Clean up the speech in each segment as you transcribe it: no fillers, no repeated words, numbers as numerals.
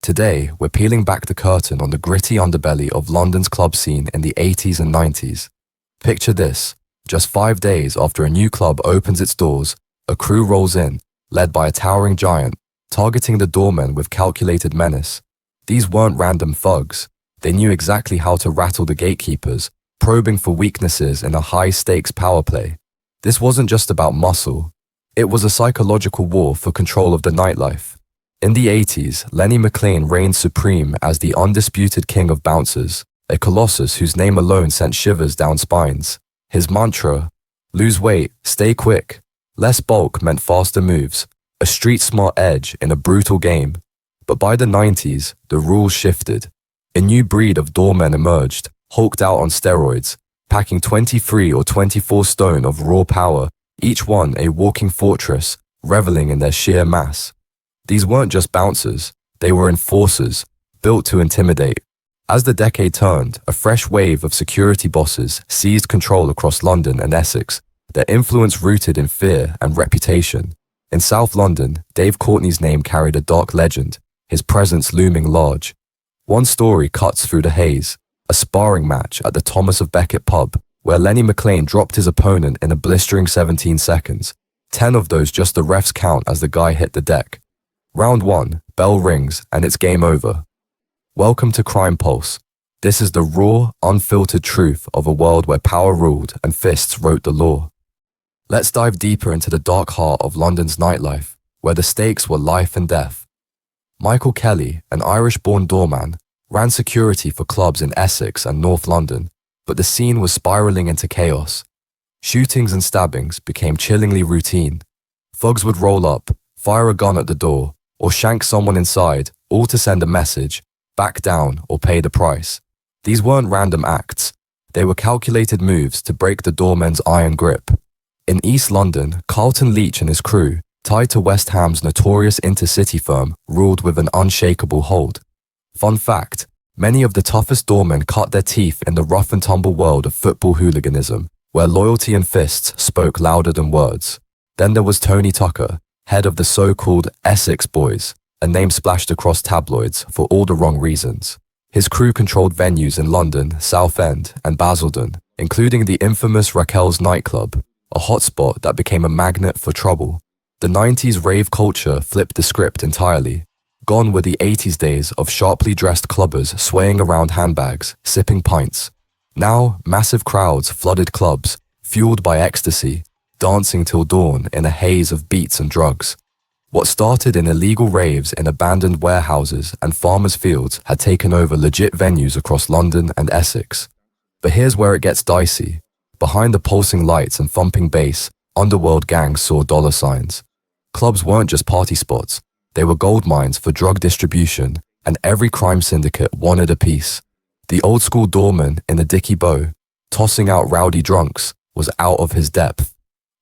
Today, we're peeling back the curtain on the gritty underbelly of London's club scene in the 80s and 90s. Picture this: just 5 days after a new club opens its doors, a crew rolls in, led by a towering giant, targeting the doormen with calculated menace. These weren't random thugs. They knew exactly how to rattle the gatekeepers, probing for weaknesses in a high-stakes power play. This wasn't just about muscle. It was a psychological war for control of the nightlife. In the 80s, Lenny McLean reigned supreme as the undisputed king of bouncers, a colossus whose name alone sent shivers down spines. His mantra: lose weight, stay quick. Less bulk meant faster moves, a street-smart edge in a brutal game. But by the 90s, the rules shifted. A new breed of doormen emerged, hulked out on steroids, packing 23 or 24 stone of raw power, each one a walking fortress, reveling in their sheer mass. These weren't just bouncers, they were enforcers, built to intimidate. As the decade turned, a fresh wave of security bosses seized control across London and Essex, their influence rooted in fear and reputation. In South London, Dave Courtney's name carried a dark legend, his presence looming large. One story cuts through the haze: a sparring match at the Thomas of Becket pub, where Lenny McLean dropped his opponent in a blistering 17 seconds. 10 of those just the ref's count as the guy hit the deck. Round 1, bell rings, and it's game over. Welcome to Crime Pulse. This is the raw, unfiltered truth of a world where power ruled and fists wrote the law. Let's dive deeper into the dark heart of London's nightlife, where the stakes were life and death. Michael Kelly, an Irish-born doorman, ran security for clubs in Essex and North London, but the scene was spiraling into chaos. Shootings and stabbings became chillingly routine. Thugs would roll up, fire a gun at the door, or shank someone inside, all to send a message: back down or pay the price. These weren't random acts. They were calculated moves to break the doormen's iron grip. In East London, Carlton Leach and his crew, tied to West Ham's notorious intercity firm, ruled with an unshakable hold. Fun fact: many of the toughest doormen cut their teeth in the rough-and-tumble world of football hooliganism, where loyalty and fists spoke louder than words. Then there was Tony Tucker, head of the so-called Essex Boys, a name splashed across tabloids for all the wrong reasons. His crew controlled venues in London, Southend, and Basildon, including the infamous Raquel's nightclub, a hotspot that became a magnet for trouble. The 90s rave culture flipped the script entirely. Gone were the 80s days of sharply dressed clubbers swaying around handbags, sipping pints. Now, massive crowds flooded clubs, fueled by ecstasy, dancing till dawn in a haze of beats and drugs. What started in illegal raves in abandoned warehouses and farmers' fields had taken over legit venues across London and Essex. But here's where it gets dicey. Behind the pulsing lights and thumping bass, underworld gangs saw dollar signs. Clubs weren't just party spots. They were gold mines for drug distribution, and every crime syndicate wanted a piece. The old-school doorman in the dicky bow, tossing out rowdy drunks, was out of his depth.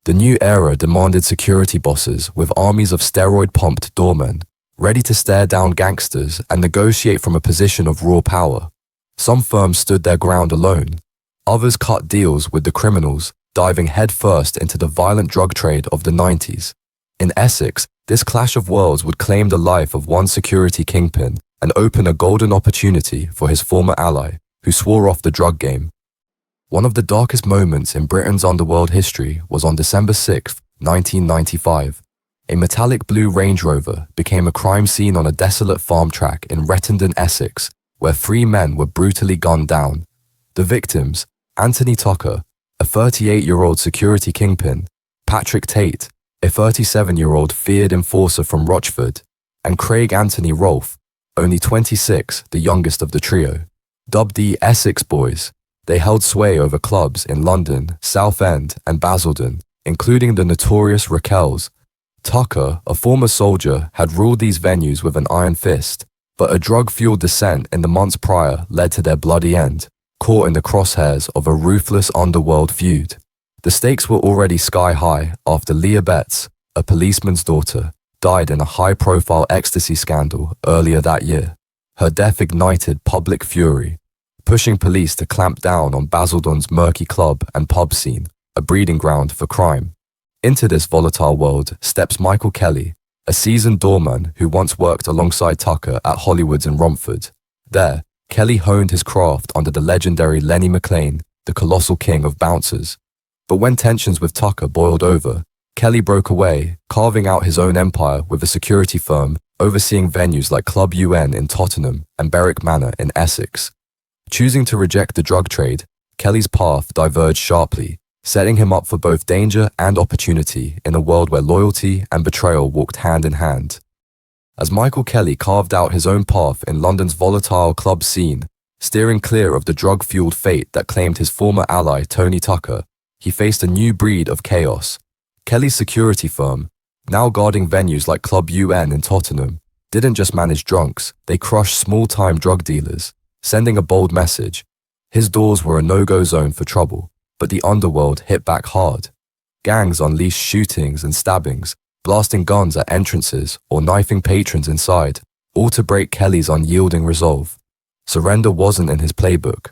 The new era demanded security bosses with armies of steroid-pumped doormen, ready to stare down gangsters and negotiate from a position of raw power. Some firms stood their ground alone. Others cut deals with the criminals, diving headfirst into the violent drug trade of the 90s. In Essex, this clash of worlds would claim the life of one security kingpin and open a golden opportunity for his former ally, who swore off the drug game. One of the darkest moments in Britain's underworld history was on December 6, 1995. A metallic blue Range Rover became a crime scene on a desolate farm track in Rettendon, Essex, where 3 men were brutally gunned down. The victims: Anthony Tucker, a 38-year-old security kingpin; Patrick Tate, a 37-year-old feared enforcer from Rochford; and Craig Anthony Rolfe, only 26, the youngest of the trio. Dubbed the Essex Boys, they held sway over clubs in London, Southend, and Basildon, including the notorious Raquel's. Tucker, a former soldier, had ruled these venues with an iron fist, but a drug-fueled descent in the months prior led to their bloody end, caught in the crosshairs of a ruthless underworld feud. The stakes were already sky-high after Leah Betts, a policeman's daughter, died in a high-profile ecstasy scandal earlier that year. Her death ignited public fury, pushing police to clamp down on Basildon's murky club and pub scene, a breeding ground for crime. Into this volatile world steps Michael Kelly, a seasoned doorman who once worked alongside Tucker at Hollywood's in Romford. There, Kelly honed his craft under the legendary Lenny McLean, the colossal king of bouncers. But when tensions with Tucker boiled over, Kelly broke away, carving out his own empire with a security firm overseeing venues like Club UN in Tottenham and Berwick Manor in Essex. Choosing to reject the drug trade, Kelly's path diverged sharply, setting him up for both danger and opportunity in a world where loyalty and betrayal walked hand in hand. As Michael Kelly carved out his own path in London's volatile club scene, steering clear of the drug-fueled fate that claimed his former ally Tony Tucker, he faced a new breed of chaos. Kelly's security firm, now guarding venues like Club UN in Tottenham, didn't just manage drunks, they crushed small-time drug dealers, sending a bold message. His doors were a no-go zone for trouble, but the underworld hit back hard. Gangs unleashed shootings and stabbings, blasting guns at entrances or knifing patrons inside, all to break Kelly's unyielding resolve. Surrender wasn't in his playbook.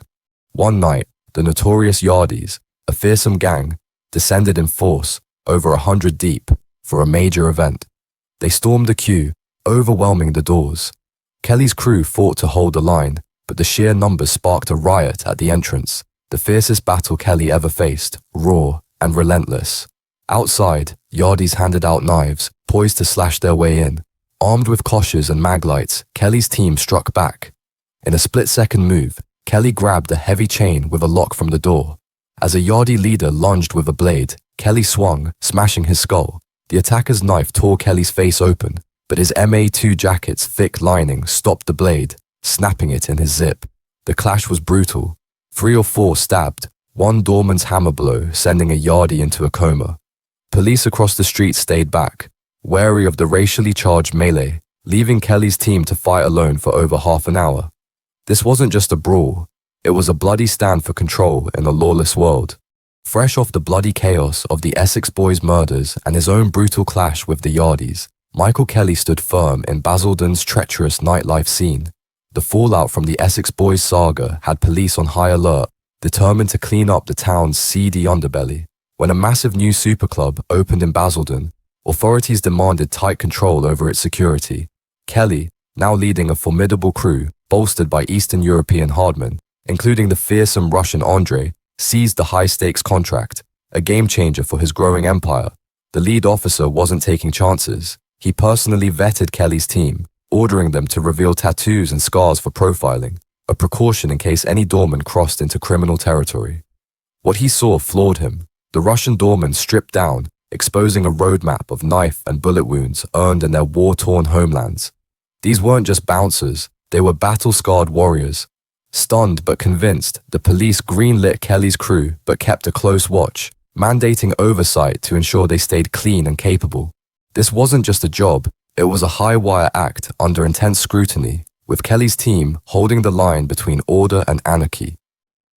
One night, the notorious Yardies, a fearsome gang, descended in force, over 100 deep, for a major event. They stormed the queue, overwhelming the doors. Kelly's crew fought to hold the line, but the sheer numbers sparked a riot at the entrance, the fiercest battle Kelly ever faced, raw and relentless. Outside, Yardies handed out knives, poised to slash their way in. Armed with koshers and maglights, Kelly's team struck back. In a split-second move, Kelly grabbed a heavy chain with a lock from the door. As a Yardie leader lunged with a blade, Kelly swung, smashing his skull. The attacker's knife tore Kelly's face open, but his MA2 jacket's thick lining stopped the blade, snapping it in his zip. The clash was brutal. 3 or 4 stabbed, one doorman's hammer blow sending a Yardie into a coma. Police across the street stayed back, wary of the racially charged melee, leaving Kelly's team to fight alone for over half an hour. This wasn't just a brawl, it was a bloody stand for control in a lawless world. Fresh off the bloody chaos of the Essex Boys murders and his own brutal clash with the Yardies, Michael Kelly stood firm in Basildon's treacherous nightlife scene. The fallout from the Essex Boys saga had police on high alert, determined to clean up the town's seedy underbelly. When a massive new superclub opened in Basildon, authorities demanded tight control over its security. Kelly, now leading a formidable crew, bolstered by Eastern European hardmen, including the fearsome Russian Andrei, seized the high-stakes contract, a game-changer for his growing empire. The lead officer wasn't taking chances. He personally vetted Kelly's team, ordering them to reveal tattoos and scars for profiling, a precaution in case any doorman crossed into criminal territory. What he saw floored him. The Russian doormen stripped down, exposing a roadmap of knife and bullet wounds earned in their war-torn homelands. These weren't just bouncers, they were battle-scarred warriors. Stunned but convinced, the police greenlit Kelly's crew but kept a close watch, mandating oversight to ensure they stayed clean and capable. This wasn't just a job, it was a high-wire act under intense scrutiny, with Kelly's team holding the line between order and anarchy.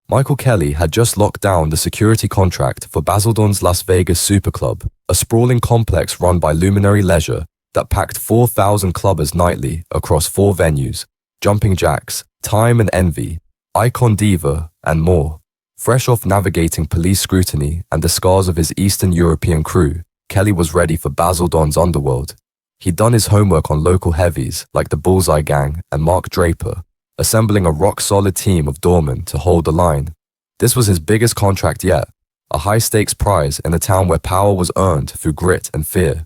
Michael Kelly had just locked down the security contract for Basildon's Las Vegas Superclub, a sprawling complex run by Luminary Leisure that packed 4,000 clubbers nightly across 4 venues: Jumping Jacks, Time and Envy, Icon Diva, and more. Fresh off navigating police scrutiny and the scars of his Eastern European crew, Kelly was ready for Basildon's underworld. He'd done his homework on local heavies like the Bullseye Gang and Mark Draper, assembling a rock-solid team of doormen to hold the line. This was his biggest contract yet, a high-stakes prize in a town where power was earned through grit and fear.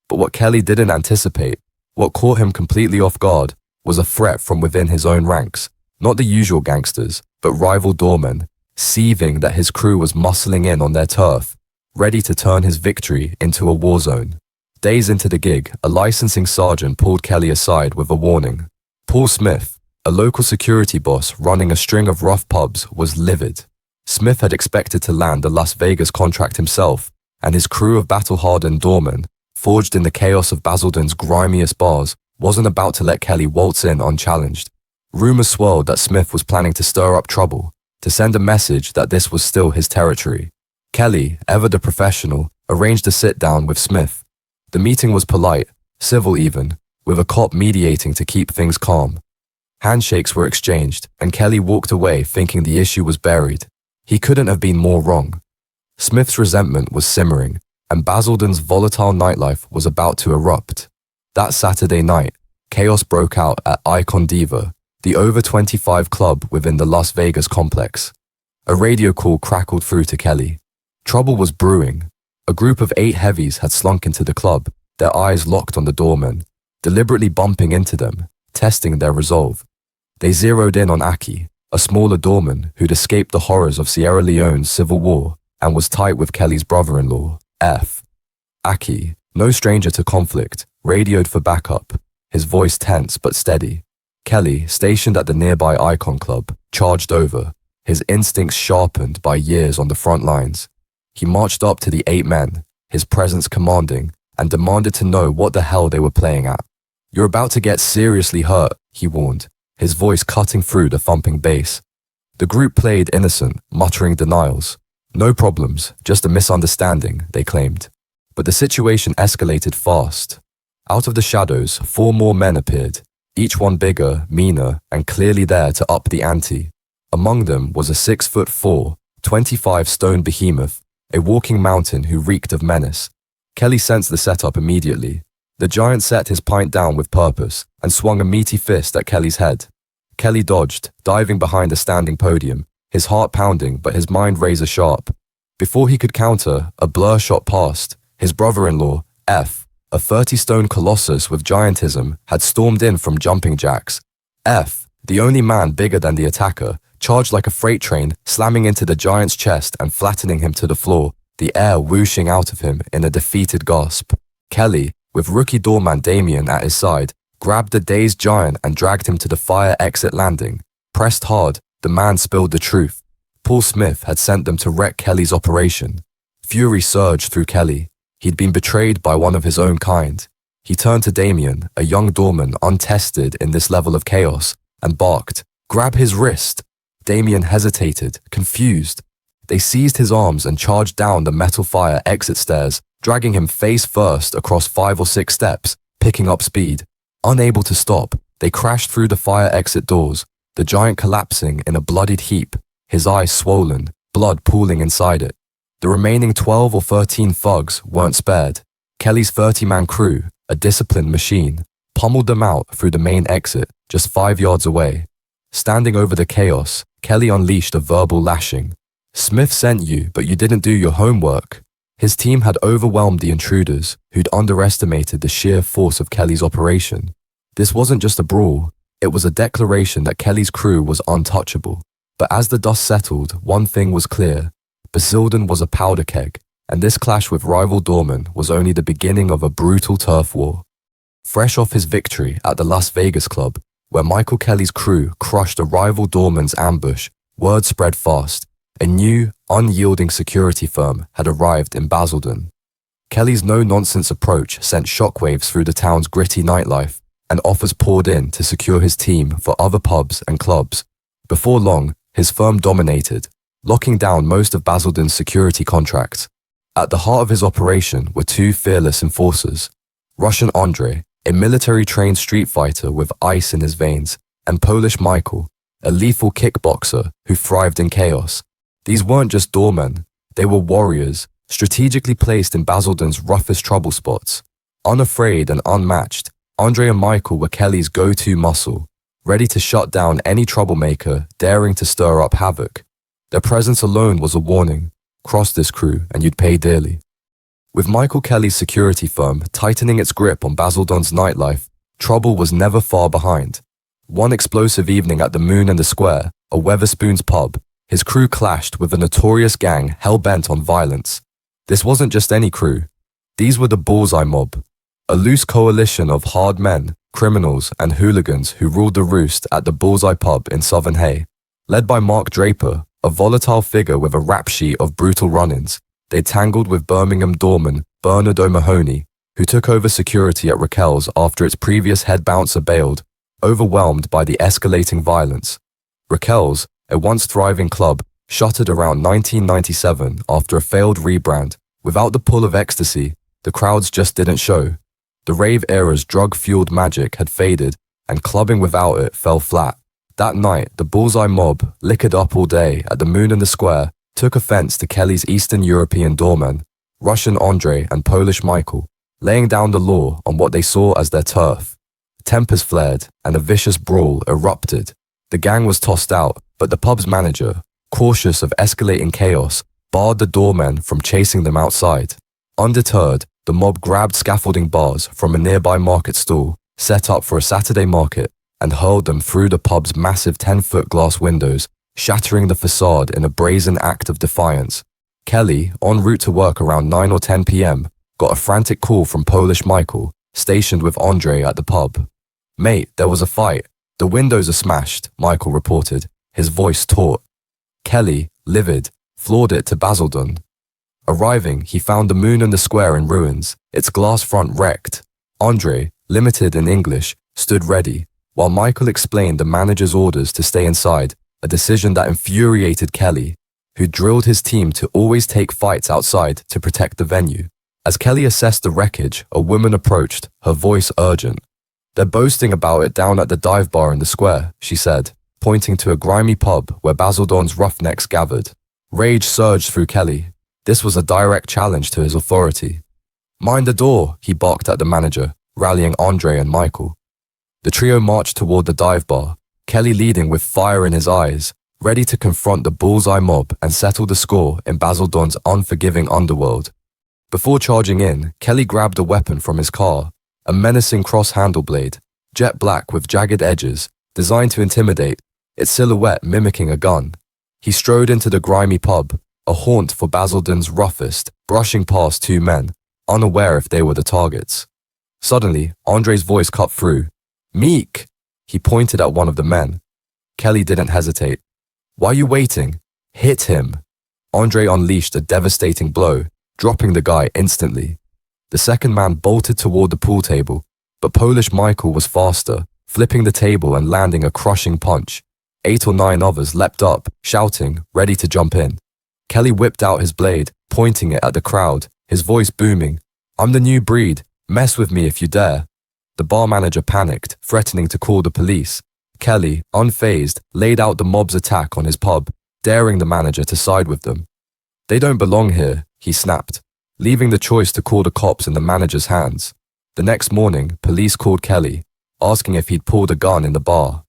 But what Kelly didn't anticipate, what caught him completely off guard, was a threat from within his own ranks. Not the usual gangsters, but rival doormen, seething that his crew was muscling in on their turf, ready to turn his victory into a war zone. Days into the gig, a licensing sergeant pulled Kelly aside with a warning. Paul Smith, a local security boss running a string of rough pubs, was livid. Smith had expected to land the Las Vegas contract himself, and his crew of battle-hardened doormen, forged in the chaos of Basildon's grimiest bars, wasn't about to let Kelly waltz in unchallenged. Rumors swirled that Smith was planning to stir up trouble, to send a message that this was still his territory. Kelly, ever the professional, arranged a sit-down with Smith. The meeting was polite, civil even, with a cop mediating to keep things calm. Handshakes were exchanged, and Kelly walked away thinking the issue was buried. He couldn't have been more wrong. Smith's resentment was simmering, and Basildon's volatile nightlife was about to erupt. That Saturday night, chaos broke out at Icon Diva, the over 25 club within the Las Vegas complex. A radio call crackled through to Kelly. Trouble was brewing. A group of 8 heavies had slunk into the club, their eyes locked on the doormen, deliberately bumping into them, testing their resolve. They zeroed in on Aki, a smaller doorman who'd escaped the horrors of Sierra Leone's civil war and was tight with Kelly's brother-in-law, F. Aki, no stranger to conflict, radioed for backup, his voice tense but steady. Kelly, stationed at the nearby Icon Club, charged over, his instincts sharpened by years on the front lines. He marched up to the 8 men, his presence commanding, and demanded to know what the hell they were playing at. "You're about to get seriously hurt," he warned, his voice cutting through the thumping bass. The group played innocent, muttering denials. No problems, just a misunderstanding, they claimed. But the situation escalated fast. Out of the shadows, 4 more men appeared, each one bigger, meaner, and clearly there to up the ante. Among them was a 6'4", 25-stone behemoth, a walking mountain who reeked of menace. Kelly sensed the setup immediately. The giant set his pint down with purpose and swung a meaty fist at Kelly's head. Kelly dodged, diving behind a standing podium, his heart pounding but his mind razor sharp. Before he could counter, a blur shot past. His brother-in-law, F, a 30-stone colossus with giantism, had stormed in from jumping jacks. F, the only man bigger than the attacker, charged like a freight train, slamming into the giant's chest and flattening him to the floor, the air whooshing out of him in a defeated gasp. Kelly, with rookie doorman Damien at his side, grabbed the dazed giant and dragged him to the fire exit landing. Pressed hard, the man spilled the truth. Paul Smith had sent them to wreck Kelly's operation. Fury surged through Kelly. He'd been betrayed by one of his own kind. He turned to Damien, a young doorman untested in this level of chaos, and barked, "Grab his wrist!" Damien hesitated, confused. They seized his arms and charged down the metal fire exit stairs, dragging him face first across 5 or 6 steps, picking up speed. Unable to stop, they crashed through the fire exit doors, the giant collapsing in a bloodied heap, his eyes swollen, blood pooling inside it. The remaining 12 or 13 thugs weren't spared. Kelly's 30-man crew, a disciplined machine, pummeled them out through the main exit, just 5 yards away. Standing over the chaos, Kelly unleashed a verbal lashing. "Smith sent you, but you didn't do your homework." His team had overwhelmed the intruders, who'd underestimated the sheer force of Kelly's operation. This wasn't just a brawl, it was a declaration that Kelly's crew was untouchable. But as the dust settled, one thing was clear. Basildon was a powder keg, and this clash with rival doormen was only the beginning of a brutal turf war. Fresh off his victory at the Las Vegas club, where Michael Kelly's crew crushed a rival doorman's ambush, word spread fast. A new, unyielding security firm had arrived in Basildon. Kelly's no-nonsense approach sent shockwaves through the town's gritty nightlife, and offers poured in to secure his team for other pubs and clubs. Before long, his firm dominated, locking down most of Basildon's security contracts. At the heart of his operation were 2 fearless enforcers, Russian Andre, a military-trained street fighter with ice in his veins, and Polish Michael, a lethal kickboxer who thrived in chaos. These weren't just doormen, they were warriors, strategically placed in Basildon's roughest trouble spots. Unafraid and unmatched, Andre and Michael were Kelly's go-to muscle, ready to shut down any troublemaker daring to stir up havoc. Their presence alone was a warning. Cross this crew and you'd pay dearly. With Michael Kelly's security firm tightening its grip on Basildon's nightlife, trouble was never far behind. One explosive evening at the Moon and the Square, a Weatherspoons pub, his crew clashed with a notorious gang hell-bent on violence. This wasn't just any crew. These were the Bullseye Mob, a loose coalition of hard men, criminals, and hooligans who ruled the roost at the Bullseye pub in Southend Hay. Led by Mark Draper, a volatile figure with a rap sheet of brutal run-ins, they tangled with Birmingham doorman Bernard O'Mahony, who took over security at Raquel's after its previous head bouncer bailed, overwhelmed by the escalating violence. Raquel's, a once thriving club, shuttered around 1997 after a failed rebrand. Without the pull of ecstasy, the crowds just didn't show. The rave era's drug-fueled magic had faded, and clubbing without it fell flat. That night, the Bullseye Mob, liquored up all day at the Moon and the Square, took offense to Kelly's Eastern European doormen, Russian Andre and Polish Michael. laying down the law on what they saw as their turf. Tempers flared, and a vicious brawl erupted. The gang was tossed out, but the pub's manager, cautious of escalating chaos, barred the doormen from chasing them outside. Undeterred, the mob grabbed scaffolding bars from a nearby market stall, set up for a Saturday market, and hurled them through the pub's massive 10-foot glass windows, shattering the facade in a brazen act of defiance. Kelly, en route to work around 9 or 10 p.m., got a frantic call from Polish Michael, stationed with Andre at the pub. "Mate, there was a fight. The windows are smashed," Michael reported, his voice taut. Kelly, livid, floored it to Basildon. Arriving, he found the Moon and the Square in ruins, its glass front wrecked. Andre, limited in English, stood ready, while Michael explained the manager's orders to stay inside, a decision that infuriated Kelly, who drilled his team to always take fights outside to protect the venue. As Kelly assessed the wreckage, a woman approached, her voice urgent. "They're boasting about it down at the dive bar in the square," she said, pointing to a grimy pub where Basildon's roughnecks gathered. Rage surged through Kelly. This was a direct challenge to his authority. "Mind the door," he barked at the manager, rallying Andre and Michael. The trio marched toward the dive bar, Kelly leading with fire in his eyes, ready to confront the Bullseye Mob and settle the score in Basildon's unforgiving underworld. Before charging in, Kelly grabbed a weapon from his car, a menacing cross-handle blade, jet black with jagged edges, designed to intimidate, its silhouette mimicking a gun. He strode into the grimy pub, a haunt for Basildon's roughest, brushing past two men, unaware if they were the targets. Suddenly, Andre's voice cut through. "Meek!" He pointed at one of the men. Kelly didn't hesitate. "Why are you waiting? Hit him!" Andre unleashed a devastating blow, dropping the guy instantly. The second man bolted toward the pool table, but Polish Michael was faster, flipping the table and landing a crushing punch. 8 or 9 others leapt up, shouting, ready to jump in. Kelly whipped out his blade, pointing it at the crowd, his voice booming. "I'm the new breed. Mess with me if you dare." The bar manager panicked, threatening to call the police. Kelly, unfazed, laid out the mob's attack on his pub, daring the manager to side with them. "They don't belong here," he snapped, leaving the choice to call the cops in the manager's hands. The next morning, police called Kelly, asking if he'd pulled a gun in the bar.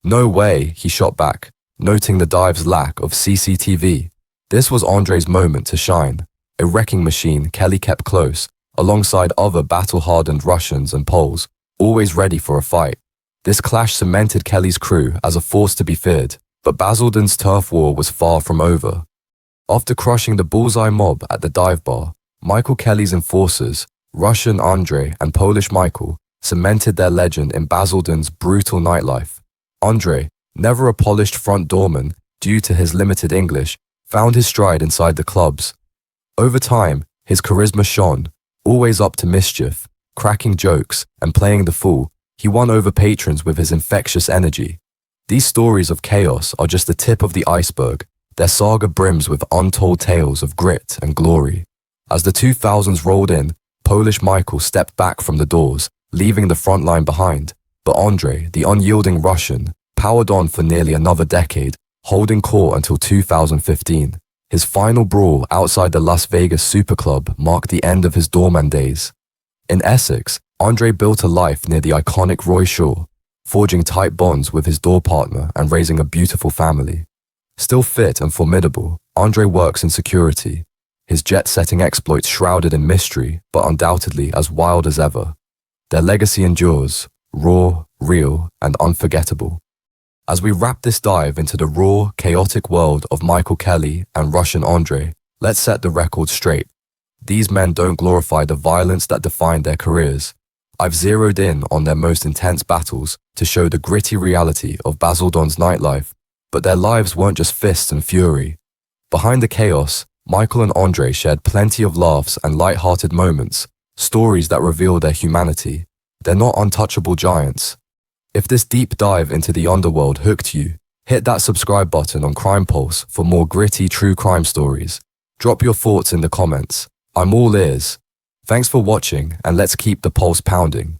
"No way," he shot back, noting the dive's lack of CCTV. This was Andre's moment to shine, a wrecking machine Kelly kept close, alongside other battle-hardened Russians and Poles, always ready for a fight. This clash cemented Kelly's crew as a force to be feared, but Basildon's turf war was far from over. After crushing the Bullseye Mob at the dive bar, Michael Kelly's enforcers, Russian Andre and Polish Michael, cemented their legend in Basildon's brutal nightlife. Andre, never a polished front doorman due to his limited English, found his stride inside the clubs. Over time, his charisma shone, always up to mischief, cracking jokes and playing the fool. He won over patrons with his infectious energy. These stories of chaos are just the tip of the iceberg. Their saga brims with untold tales of grit and glory. As the 2000s rolled in, Polish Michael stepped back from the doors, leaving the front line behind. But Andre, the unyielding Russian, powered on for nearly another decade, holding court until 2015. His final brawl outside the Las Vegas Super Club marked the end of his doorman days. In Essex, Andre built a life near the iconic Roy Shaw, forging tight bonds with his door partner and raising a beautiful family. Still fit and formidable, Andre works in security, his jet-setting exploits shrouded in mystery, but undoubtedly as wild as ever. Their legacy endures, raw, real, and unforgettable. As we wrap this dive into the raw, chaotic world of Michael Kelly and Russian Andre, let's set the record straight. These men don't glorify the violence that defined their careers. I've zeroed in on their most intense battles to show the gritty reality of Basildon's nightlife, but their lives weren't just fists and fury. Behind the chaos, Michael and Andre shared plenty of laughs and light-hearted moments, stories that reveal their humanity. They're not untouchable giants. If this deep dive into the underworld hooked you, hit that subscribe button on Crime Pulse for more gritty true crime stories. Drop your thoughts in the comments. I'm all ears. Thanks for watching, and let's keep the pulse pounding.